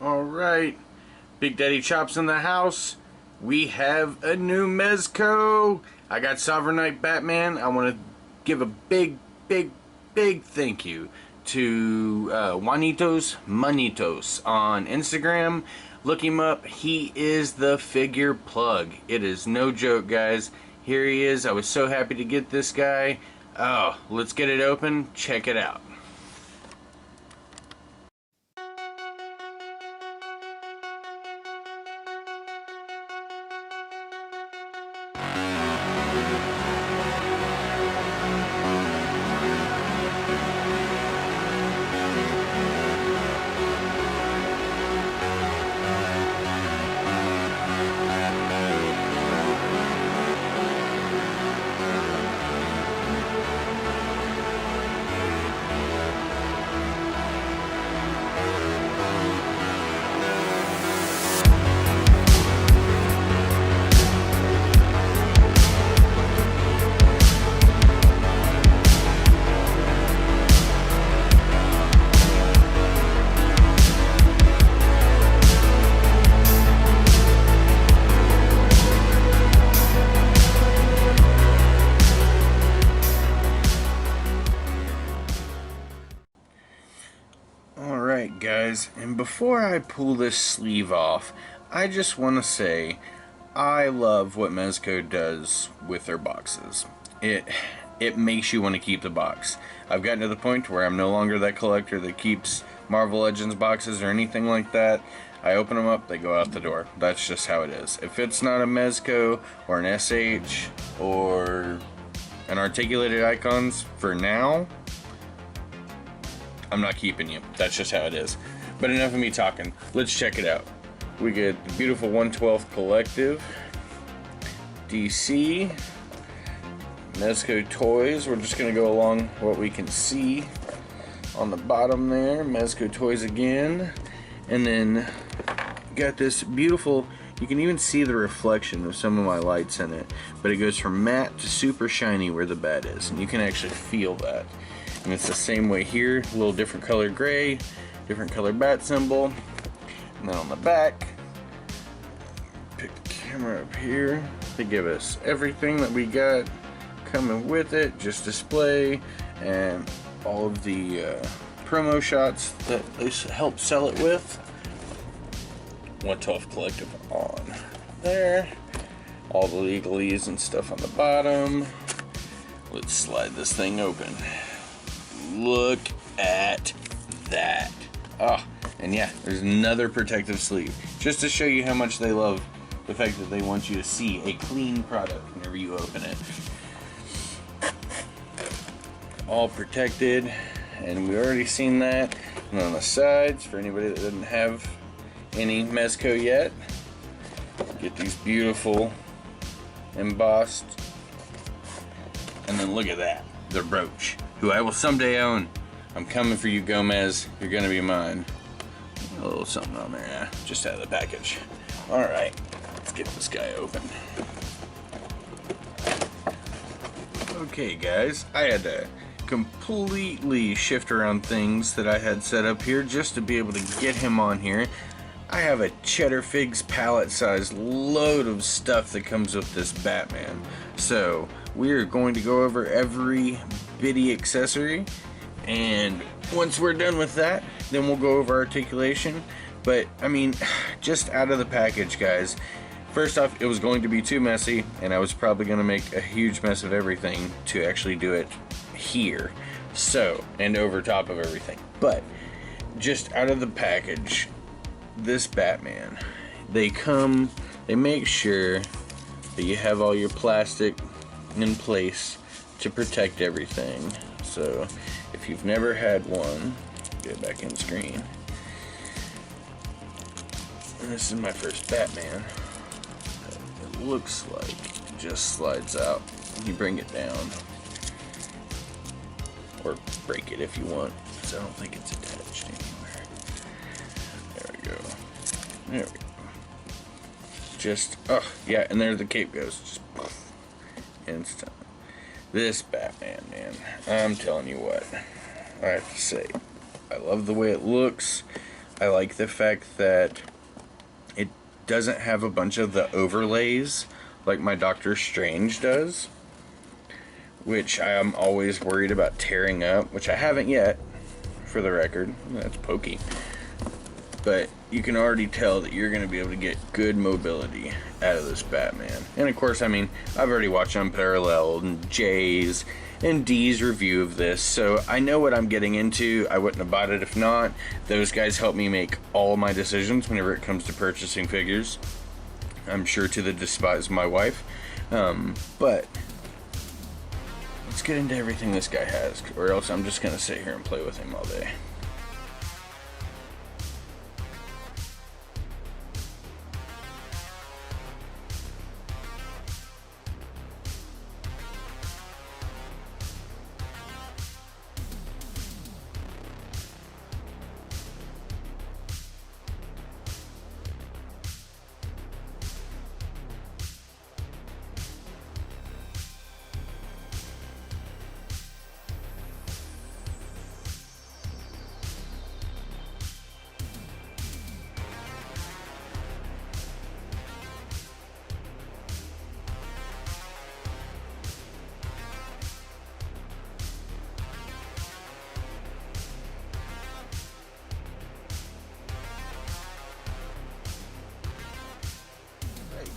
Alright, Big Daddy Chops in the house. We have a new Mezco. I got Sovereign Knight Batman. I want to give a big thank you to Juanitos Manitos on Instagram. Look him up. He is the figure plug. It is no joke, guys. Here he is. I was so happy to get this guy. Oh, let's get it open. Check it out. Alright guys, and before I pull this sleeve off, I just want to say I love what Mezco does with their boxes. It makes you want to keep the box. I've gotten to the point where I'm no longer that collector that keeps Marvel Legends boxes or anything like that. I open them up, they go out the door. That's just how it is. If it's not a Mezco or an SH or an Articulated Icons, for now, I'm not keeping you. That's just how it is. But enough of me talking. Let's check it out. We get the beautiful 112 Collective, DC, Mezco Toys. We're just going to go along what we can see on the bottom there. Mezco Toys again. And then got this beautiful, you can even see the reflection of some of my lights in it. But it goes from matte to super shiny where the bat is. And you can actually feel that. And it's the same way here, a little different color gray, different color bat symbol. And then on the back, pick the camera up here. They give us everything that we got coming with it, just display, and all of the promo shots that they help sell it with. 112 Collective on there. All the legalese and stuff on the bottom. Let's slide this thing open. Look at that. Oh, and yeah, there's another protective sleeve. Just to show you how much they love the fact that they want you to see a clean product whenever you open it. All protected, and we already seen that. And on the sides, for anybody that doesn't have any Mezco yet, get these beautiful embossed. And then look at that, the brooch, who I will someday own. I'm coming for you, Gomez. You're gonna be mine. A little something on there, yeah, just out of the package. All right, let's get this guy open. Okay, guys, I had to completely shift around things that I had set up here just to be able to get him on here. I have a Cheddar Figs pallet size load of stuff that comes with this Batman. So we are going to go over every bitty accessory, and once we're done with that, then we'll go over articulation. But I mean, just out of the package, guys, first off, it was going to be too messy, and I was probably going to make a huge mess of everything to actually do it here, so, and over top of everything. But just out of the package, this Batman, they make sure that you have all your plastic in place to protect everything. So if you've never had one, get back in screen. And this is my first Batman. It looks like it just slides out. You bring it down, or break it if you want, because I don't think it's attached anywhere. There we go. There we go. Just, oh yeah, and there the cape goes. Just poof, instant. This Batman, man, I'm telling you what, I have to say, I love the way it looks. I like the fact that it doesn't have a bunch of the overlays like my Doctor Strange does, which I am always worried about tearing up, which I haven't yet, for the record. That's pokey. But you can already tell that you're going to be able to get good mobility out of this Batman. And of course, I mean, I've already watched Unparalleled and Jay's and D's review of this, so I know what I'm getting into. I wouldn't have bought it if not. Those guys help me make all my decisions whenever it comes to purchasing figures. I'm sure to the despise of my wife. But let's get into everything this guy has, or else I'm just going to sit here and play with him all day.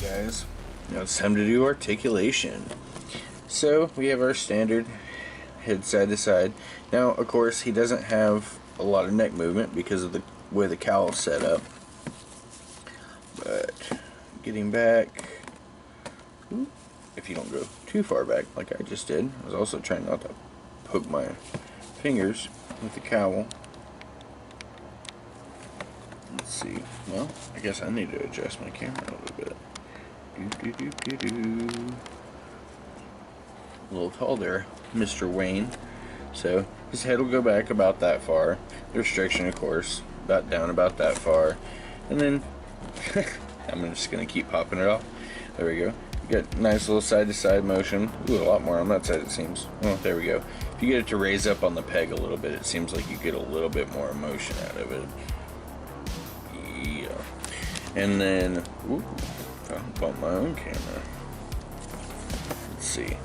Guys, now it's time to do articulation. So we have our standard head side to side. Now of course he doesn't have a lot of neck movement because of the way the cowl's set up, but getting back, if you don't go too far back like I just did. I was also trying not to poke my fingers with the cowl. Let's see, well, I guess I need to adjust my camera a little bit. A little tall there, Mr. Wayne. So his head will go back about that far. The restriction, of course, about down about that far. And then I'm just gonna keep popping it off. There we go. You got nice little side to side motion. Ooh, a lot more on that side it seems. Oh, there we go. If you get it to raise up on the peg a little bit, it seems like you get a little bit more motion out of it. Yeah. And then, ooh, I bought my own camera. Let's see.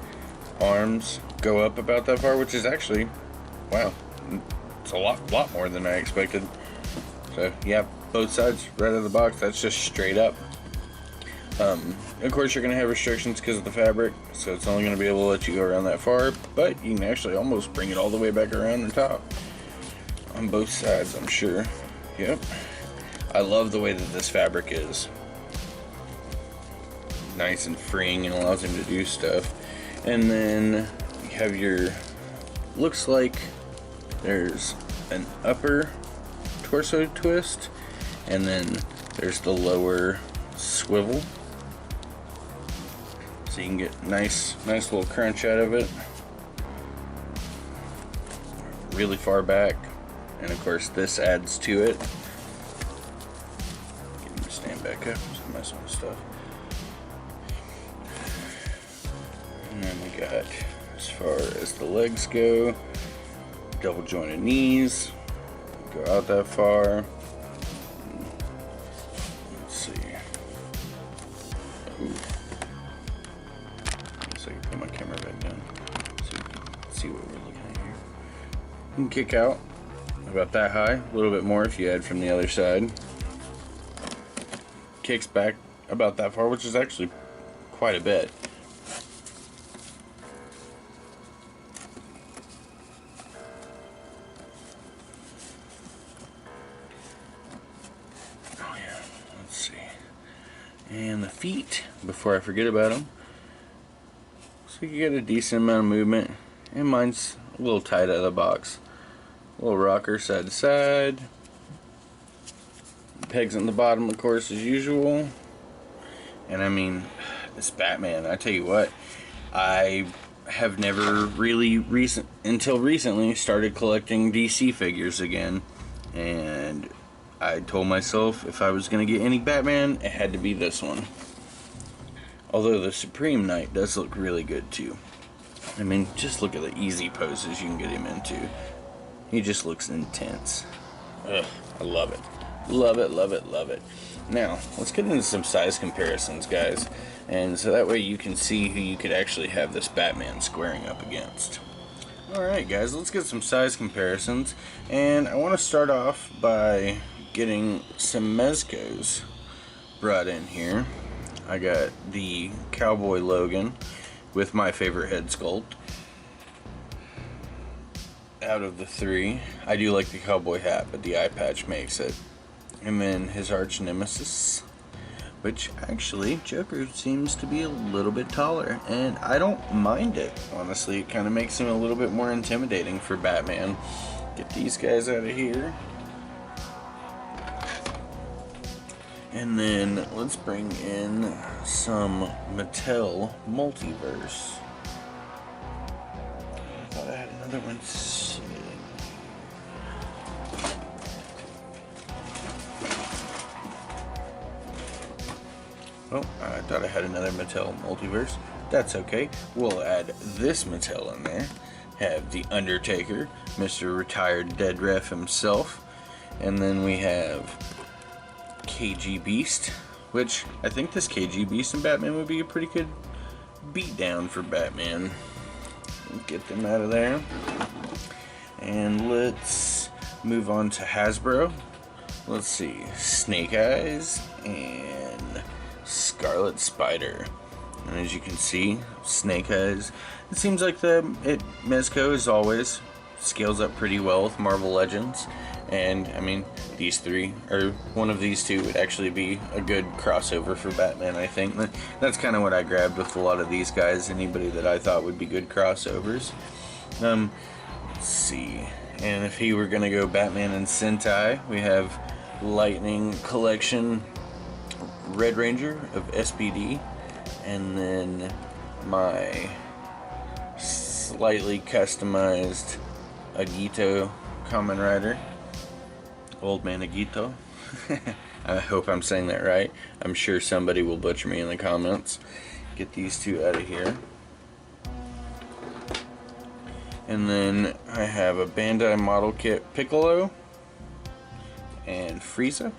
Arms go up about that far, which is actually, wow, it's a lot more than I expected. So yeah, both sides right out of the box. That's just straight up. Of course, you're gonna have restrictions because of the fabric, so it's only gonna be able to let you go around that far. But you can actually almost bring it all the way back around the top on both sides, I'm sure. Yep. I love the way that this fabric is. Nice and freeing and allows him to do stuff. And then you have your, looks like there's an upper torso twist, and then there's the lower swivel, so you can get nice little crunch out of it, really far back. And of course this adds to it. Get him to stand back up, just messing with stuff. And then we got, as far as the legs go, double jointed knees, go out that far. Let's see. Ooh. So I can put my camera back down so you can see what we're looking at here. You can kick out about that high, a little bit more if you add from the other side. Kicks back about that far, which is actually quite a bit. And the feet, before I forget about them, so you get a decent amount of movement, and mine's a little tight out of the box. A little rocker side to side, pegs on the bottom of course as usual. And I mean, this Batman, I tell you what, I have never really until recently started collecting DC figures again, and I told myself if I was going to get any Batman, it had to be this one. Although the Supreme Knight does look really good too. I mean, just look at the easy poses you can get him into. He just looks intense. Ugh, I love it. Love it, love it, love it. Now, let's get into some size comparisons, guys. And so that way you can see who you could actually have this Batman squaring up against. Alright guys, let's get some size comparisons. And I want to start off by getting some Mezcos brought in here. I got the Cowboy Logan with my favorite head sculpt. Out of the three, I do like the cowboy hat, but the eye patch makes it. And then his arch nemesis, which actually Joker seems to be a little bit taller, and I don't mind it, honestly. It kind of makes him a little bit more intimidating for Batman. Get these guys out of here. And then let's bring in some Mattel Multiverse. I thought I had another one sitting. Oh, I thought I had another Mattel Multiverse. That's okay. We'll add this Mattel in there. Have the Undertaker, Mr. Retired Dead Ref himself. And then we have KG Beast, which I think this KG Beast and Batman would be a pretty good beatdown for Batman. Get them out of there. And let's move on to Hasbro. Let's see. Snake Eyes and Scarlet Spider. And as you can see, Snake Eyes, it seems like Mezco, as always, scales up pretty well with Marvel Legends. And I mean, these three, or one of these two, would actually be a good crossover for Batman, I think. That's kind of what I grabbed with a lot of these guys, anybody that I thought would be good crossovers. Let's see. And if he were going to go Batman and Sentai, we have Lightning Collection Red Ranger of SPD, and then my slightly customized Agito Kamen Rider, Old Man Agito. I hope I'm saying that right. I'm sure somebody will butcher me in the comments. Get these two out of here. And then I have a Bandai model kit Piccolo and Frieza.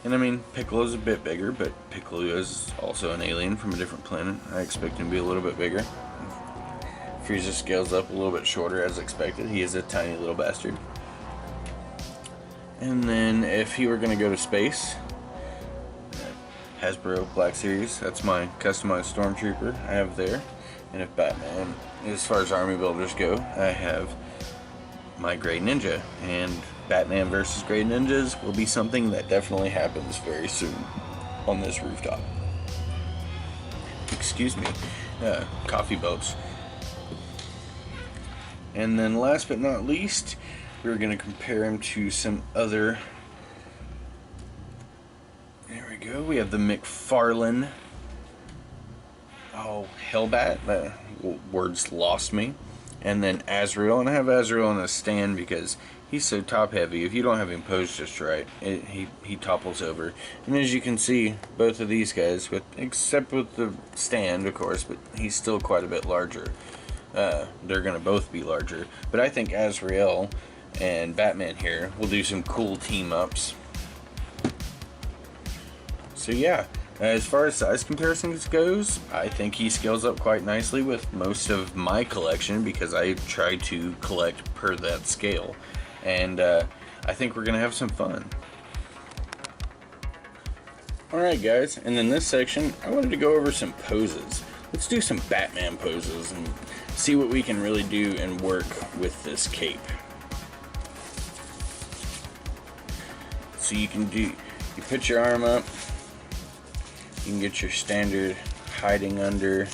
And I mean, Piccolo's a bit bigger, but Piccolo is also an alien from a different planet. I expect him to be a little bit bigger. Frieza scales up a little bit shorter as expected. He is a tiny little bastard. And then if he were going to go to space, Hasbro Black Series, that's my customized Stormtrooper I have there. And if Batman, as far as army builders go, I have my Grey Ninja. And Batman versus Grey Ninjas will be something that definitely happens very soon on this rooftop. Excuse me, coffee belch. And then last but not least, we're going to compare him to some other. There we go. We have the McFarlane. Oh, Hellbat. Words lost me. And then Azrael. And I have Azrael on a stand because he's so top heavy. If you don't have him posed just right, he topples over. And as you can see, both of these guys, except with the stand, of course, but he's still quite a bit larger. They're going to both be larger. But I think Azrael and Batman here will do some cool team-ups. So yeah, as far as size comparisons goes, I think he scales up quite nicely with most of my collection because I try to collect per that scale. And I think we're going to have some fun. Alright guys, and in this section, I wanted to go over some poses. Let's do some Batman poses and see what we can really do and work with this cape. So you put your arm up, you can get your standard hiding under,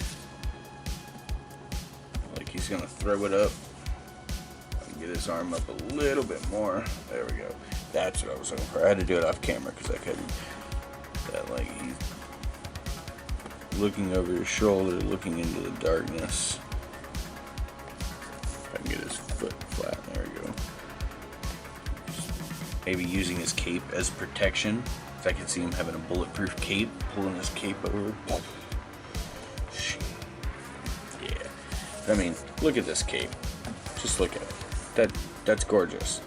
like he's gonna throw it up. Get his arm up a little bit more. There we go. That's what I was looking for. I had to do it off camera because I couldn't. Like he's looking over his shoulder, looking into the darkness. If I can get his foot flat, there we go. Maybe using his cape as protection. If I can see him having a bulletproof cape, pulling his cape over. Yeah. I mean, look at this cape. Just look at it. That's gorgeous.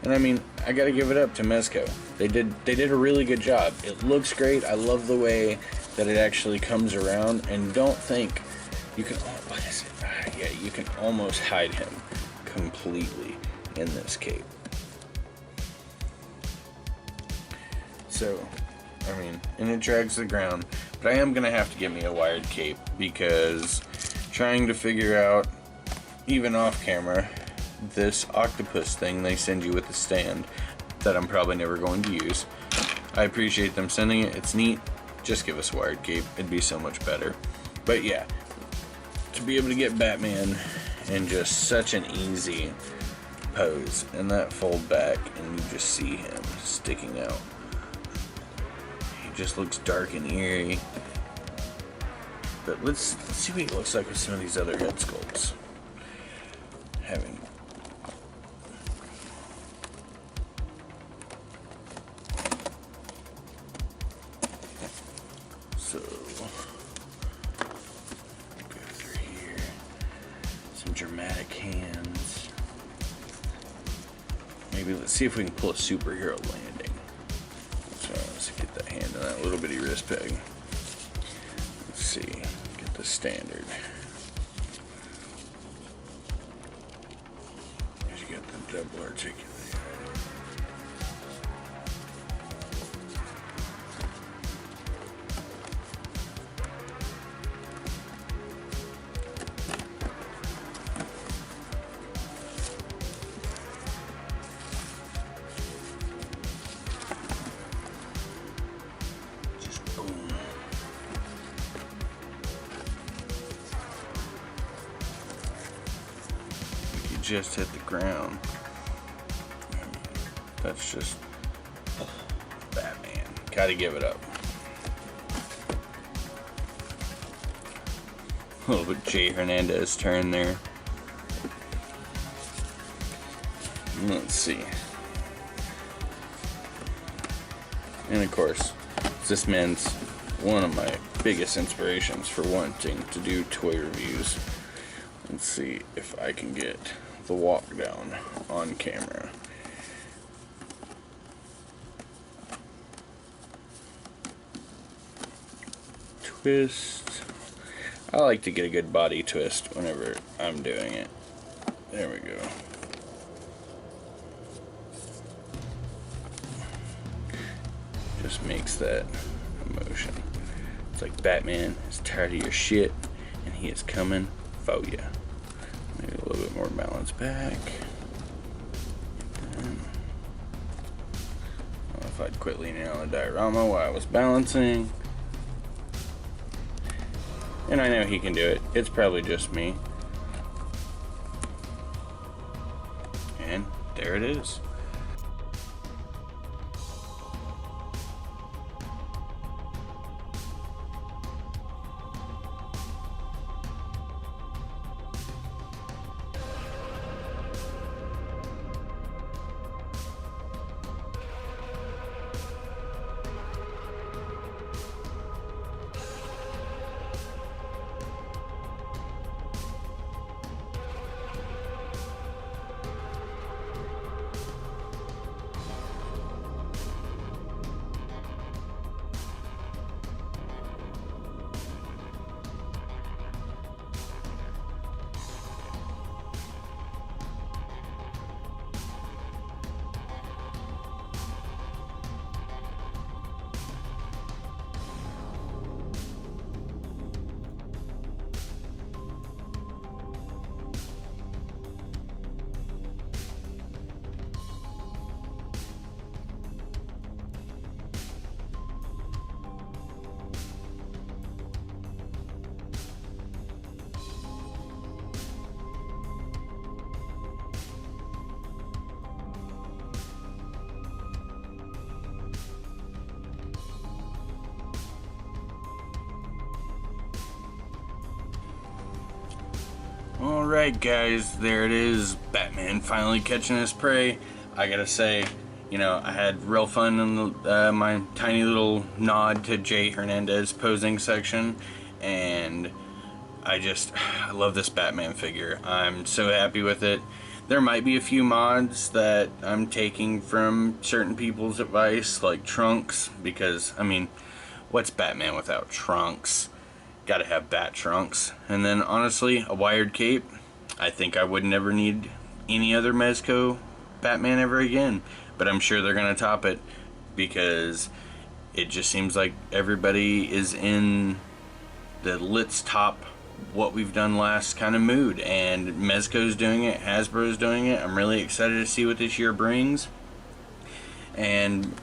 And I mean, I gotta give it up to Mezco. They did a really good job. It looks great. I love the way that it actually comes around. And don't think you can. What is it? Yeah, you can almost hide him completely in this cape. So, I mean, and it drags the ground. But I am gonna have to get me a wired cape because trying to figure out, even off camera, this octopus thing they send you with the stand that I'm probably never going to use. I appreciate them sending it. It's neat. Just give us a wired cape. It'd be so much better. But yeah, to be able to get Batman in just such an easy pose, and that fold back and you just see him sticking out. He just looks dark and eerie. But let's see what he looks like with some of these other head sculpts. Having so go through here. Some dramatic hands. Maybe let's see if we can pull a superhero landing. So let's get that hand on that little bitty wrist peg. Let's see. Get the standard. Double articulated. Just boom. We could just hit the ground. That's just Batman. Gotta give it up. A little bit Jay Hernandez turn there. Let's see. And of course, this man's one of my biggest inspirations for wanting to do toy reviews. Let's see if I can get the walk down on camera. Twist. I like to get a good body twist whenever I'm doing it. There we go. Just makes that emotion. It's like Batman is tired of your shit and he is coming for you. Maybe a little bit more balance back. I don't know if I'd quit leaning on the diorama while I was balancing. And I know he can do it. It's probably just me. And there it is. Alright guys, there it is. Batman finally catching his prey. I gotta say, you know, I had real fun in the, my tiny little nod to Jay Hernandez posing section, and I love this Batman figure. I'm so happy with it. There might be a few mods that I'm taking from certain people's advice, like trunks, because, I mean, what's Batman without trunks? Gotta have bat trunks. And then, honestly, a wired cape. I think I would never need any other Mezco Batman ever again. But I'm sure they're gonna top it, because it just seems like everybody is in the let's top what we've done last kind of mood, and Mezco's doing it, Hasbro's doing it. I'm really excited to see what this year brings, and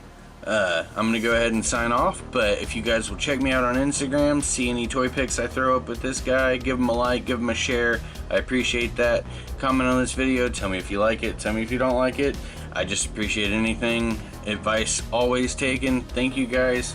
I'm gonna go ahead and sign off. But if you guys will check me out on Instagram, see any toy pics I throw up with this guy, give him a like, give him a share. I appreciate that. Comment on this video, tell me if you like it, tell me if you don't like it. I just appreciate anything. Advice always taken. Thank you guys.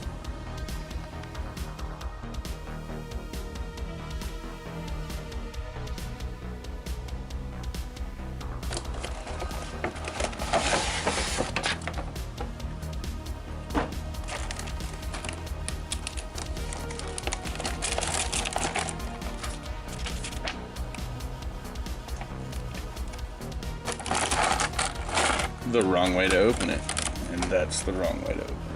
The wrong way to open it, and that's the wrong way to open it.